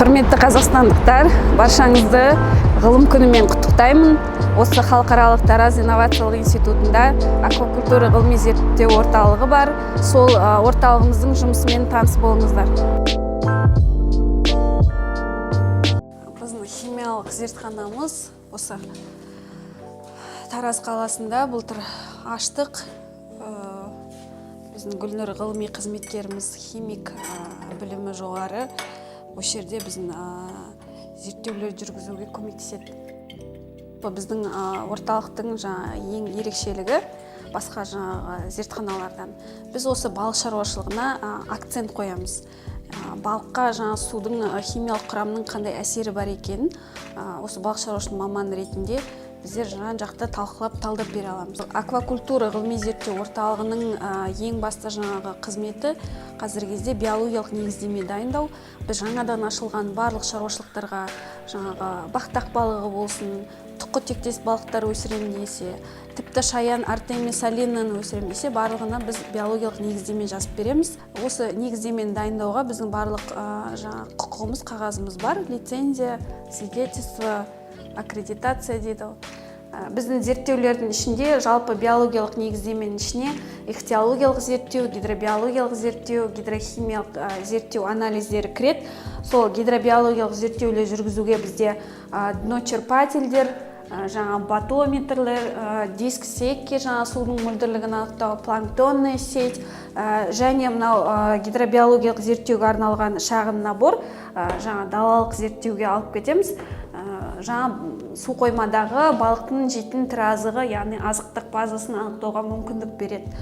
Құрметті қазақстандықтар, баршаңызды ғылым күнімен құттықтаймын. Осы халықаралық Тараз инновациялық институтында аквакультура ғылыми зерттеу орталығы бар. Сол орталығымыздың жұмысымен таныс болыңыздар. Біздің химиялық зертханамыз осы Тараз қаласында былтыр аштық. Біздің Гүлнұр ғылыми қызметкеріміз химик білімі жоғары. Осы жерде біздің зерттеулер жүргізуге көмектеседі. Біздің орталықтың ең ерекшелігі басқа зертханалардан. Біз осы балық шаруашылығына акцент қоямыз. Балыққа судың химиялық құрамының қандай әсері бар екенін осы балық шаруашылығы маманы ретінде біздер жан-жақты талқылап, талдап бере аламыз. Аквакультура ғылыми зерттеу орталығының ең басты қызметі қазіргі кезде биологиялық негіздеме дайындау. Біз жаңадан ашылған барлық шаруашылықтарға бақтақ балығы болсын, тұқы тектес балықтар өсірем десе, тіпті шаян, артемис олинаны өсірем десе, барлығына біз биологиялық негіздеме жазып береміз. Осы негіздемені дайындауға біздің барлық құқығымыз, қағазымыз бар. Лицензия, свидетельство, аккредитация дейді. Біздің зерттеулердің ішінде жалпы биологиялық негіздеменің ішіне ихтиологиялық зерттеу, гидробиологиялық зерттеу, гидрохимиялық зерттеу анализдері кіреді. Сол гидробиологиялық зерттеулер жүргізуге бізде дночерпательдер, батометрлер, диск секке судың мөлдірлігін анықтау, планктонная сеть және мынау гидробиологиялық зерттеуге арналған шағын набор далалық зерттеуге алып кетеміз. Су қоймадағы балықтың жейтін тіразығы, яғни азықтық базасын анықтауға мүмкіндік береді.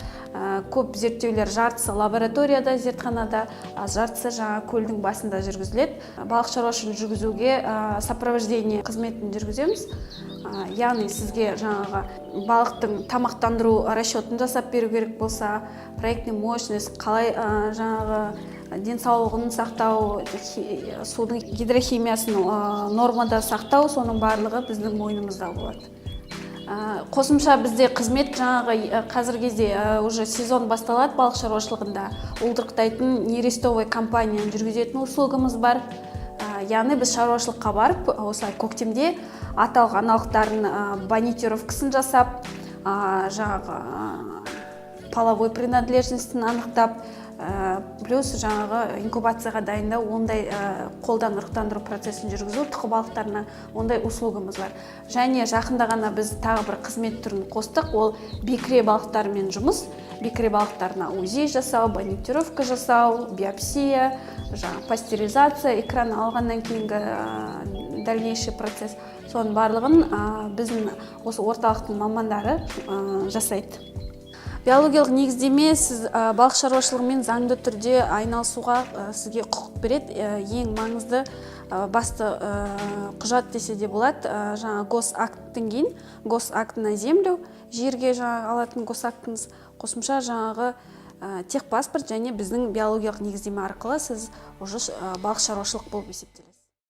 Көп зерттеулер жартысы лабораторияда, зертханада, жартысы көлдің басында жүргізіледі. Балық шаруашылығын жүргізуге сопровождение қызметін жүргіземіз. Яғни сізге балықтың тамақтандыру расчетін жасап беру керек болса, проектный мощность, қалай денсаулығын сақтау, судың гидрохимиясын нормада сақтау, соның барлығы біздің мойнымызда болады. Қосымша бізде қызмет қазіргі кезде уже сезон басталады балық шаруашылығында. Уылдырықтайтын нерестовый компанияның жүргізетін услугымыз бар. Яғни біз шаруашылыққа барып, осылай көктемде аталған аналықтардың бонитировкасын жасап, половой принадлежностін анықтап, плюс инкубацияға дайындау, ондай қолдан ұрықтандыру процесін жүргізу, тұқы балықтарына ондай услугымыз бар. Және жақында ғана біз тағы бір қызмет түрін қостық, ол бекіре балықтармен жұмыс. Бекіре балықтарына УЗИ жасау, бонитировка жасау, биопсия, пастеризация, экран алғаннан кейінгі дальнейший процесс. Соның барлығын біздің осы орталықтың мамандары жасайды. Биологиялық негіздеме сіз балық шаруашылығымен заңды түрде айналысуға сізге құқық береді. Ең маңызды басты құжат десе де болады. Госактың кейін, госакт на землю, жерге алатын госактыңыз, қосымша техпаспорт және біздің биологиялық негіздеме арқылы сіз балық шаруашылық болып есептеледі.